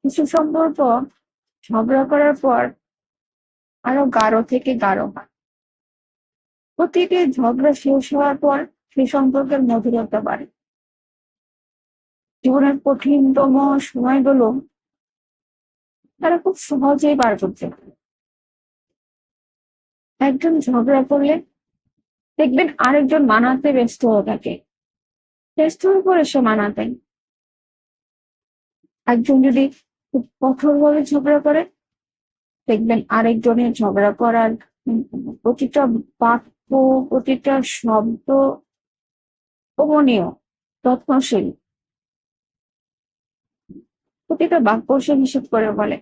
কিছু সম্পর্ক ঝগড়া করার পর আরো গাঢ় থেকে গাঢ় হয়। প্রতিটি ঝগড়া শেষ হওয়ার পর সেই সম্পর্কের মধুরতা বাড়ে। জীবনের কঠিনতম সময়গুলো তারা খুব সহজেই পার করতে পারে। একজন ঝগড়া করলে দেখবেন আরেকজন মানাতে ব্যস্ত হয়ে থাকে, ব্যস্ত হয়ে পড়ে সে মানাতে। একজন যদি খুব কঠোরভাবে ঝগড়া করে, দেখবেন আরেকজনের ঝগড়া করার প্রতিটা বাক্য, প্রতিটা শব্দ গোপনীয়, যত্নশীল, প্রতিটা বাক্য সে হিসেব করে বলে,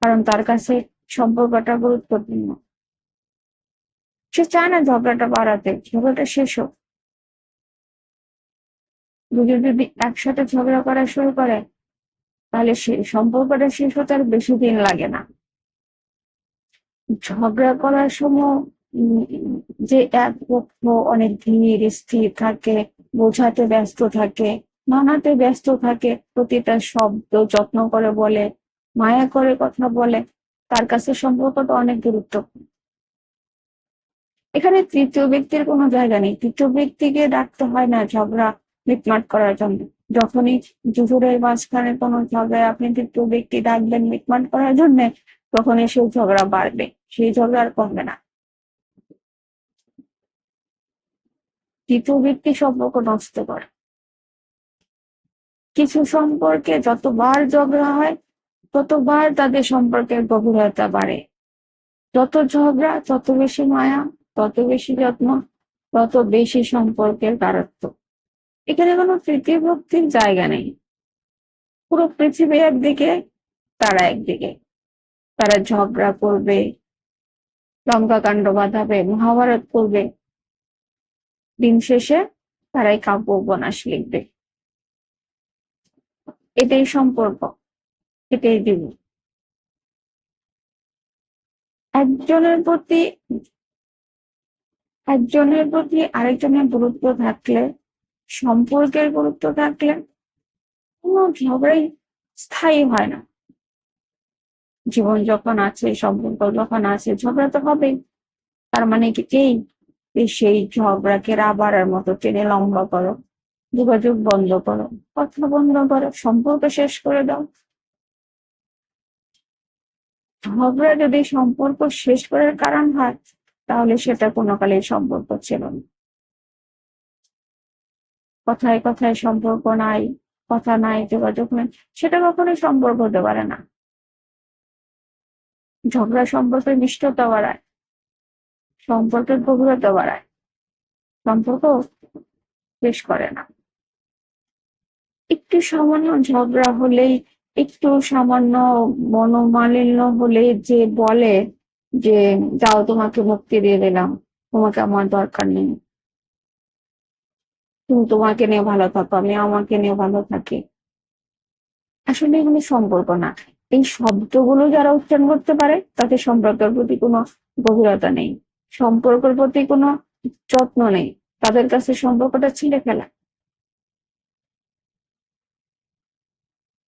কারণ তার কাছে সম্পর্কটা গুরুত্বপূর্ণ। সে চায় না ঝগড়াটা বাড়াতে, ঝগড়াটা শেষ হোক। দুজন যদি একসাথে ঝগড়া করা শুরু করে, তাহলে সে সম্পর্কটা শেষ হতে আর বেশি দিন লাগে না। ঝগড়া করার সময় উম, যে এক পক্ষ অনেক ধীর স্থির থাকে, বোঝাতে ব্যস্ত থাকে, মানাতে ব্যস্ত থাকে, প্রতিটা শব্দ যত্ন করে বলে, মায়া করে কথা বলে, তার কাছে সম্পর্কটা অনেক গুরুত্বপূর্ণ। এখানে তৃতীয় ব্যক্তির কোনো জায়গা নেই। তৃতীয় ব্যক্তিকে ডাকতে হয় না ঝগড়া মিটমাট করার জন্য। যখনই দুজনের মাঝখানে কোনো ঝগড়ায় আপনি তৃতীয় ব্যক্তি ডাকবেন মিটমাট করার জন্য, তখনই সেই ঝগড়া বাড়বে, সেই ঝগড়া আর কমবে না। তৃতীয় ব্যক্তি সম্পর্ক নষ্ট করে। কিছু সম্পর্কে যতবার ঝগড়া হয়, ততবার তাদের সম্পর্কের গভীরতা বাড়ে। যত ঝগড়া তত বেশি মায়া, তত বেশি যত্ন, তত বেশি সম্পর্কের গাঢ়ত্ব। এখানে কোনো তৃতীয় ব্যক্তির জায়গা নেই। পুরো পৃথিবী একদিকে, তারা একদিকে। তারা ঝগড়া করবে, লঙ্কা কাণ্ড বাঁধাবে, মহাভারত করবে, দিন শেষে তারাই কাব্য উপন্যাস লিখবে। এটাই সম্পর্ক, এটাই জীবন। একজনের প্রতি একজনের প্রতি আরেকজনের গুরুত্ব থাকলে, সম্পর্কের গুরুত্ব থাকলে, কোনো ঝগড়াই স্থায়ী হয় না। জীবন যখন আছে, সম্পর্ক যখন আছে, ঝগড়া তো হবেই। তার মানে কি এই যে সেই ঝগড়াকে রাবারের মতো টেনে লম্বা করো, যোগাযোগ বন্ধ করো, কথা বন্ধ করো, সম্পর্ক শেষ করে দাও। ঝগড়া যদি সম্পর্ক শেষ করার কারণ হয়, তাহলে সেটা কোনো কালেই সম্পর্ক ছিল না। কথায় কথায় সম্পর্ক নাই, কথা নাই, যোগাযোগ নেই, সেটা কখনোই সম্পর্ক হতে পারে না। ঝগড়া সম্পর্কের মিষ্টতা বাড়ায়, সম্পর্কের গভীরতা বাড়ায়, সম্পর্ক শেষ করে না। একটু সামান্য ঝগড়া হলেই, একটু সামান্য মনোমালিন্য হলে যে বলে যে যাও তোমাকে মুক্তি দিয়ে দিলাম, তোমাকে আমার দরকার নেই, তুমি তোমাকে নিয়ে ভালো থাকো, আমি আমাকে নিয়ে ভালো থাকি, আসলে এগুলো সম্পর্ক না। এই শব্দগুলো যারা উচ্চারণ করতে পারে, তাদের সম্পর্কের প্রতি কোনো গভীরতা নেই, সম্পর্কের প্রতি কোনো যত্ন নেই, তাদের কাছে সম্পর্কটা ছিঁড়ে ফেলা।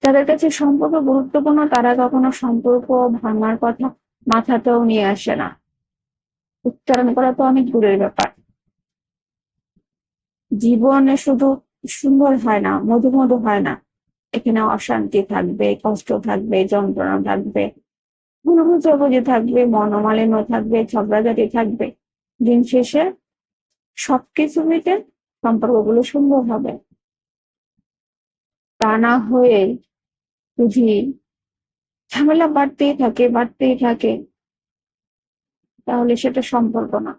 যাদের কাছে সম্পর্ক গুরুত্বপূর্ণ, তারা কখনো সম্পর্ক ভাঙার কথা মাথাতেও নিয়ে আসে না। উচ্চারণ করা তো অনেক দূরের ব্যাপার। জীবনে শুধু সুন্দর হয় না, মধু মধু হয় না, এখানে অশান্তি থাকবে, কষ্ট থাকবে, যন্ত্রণা থাকবে, ভুল বুঝাবুঝি থাকবে, মনোমালিন্য থাকবে, ঝগড়াঝাটি থাকবে। দিন শেষে সবকিছু মিটে সম্পর্কগুলো সুন্দর হবে। তা না হয়ে যদি ঝামেলা বাড়তেই থাকে, বাড়তেই থাকে, তাহলে সেটা সম্পর্ক না।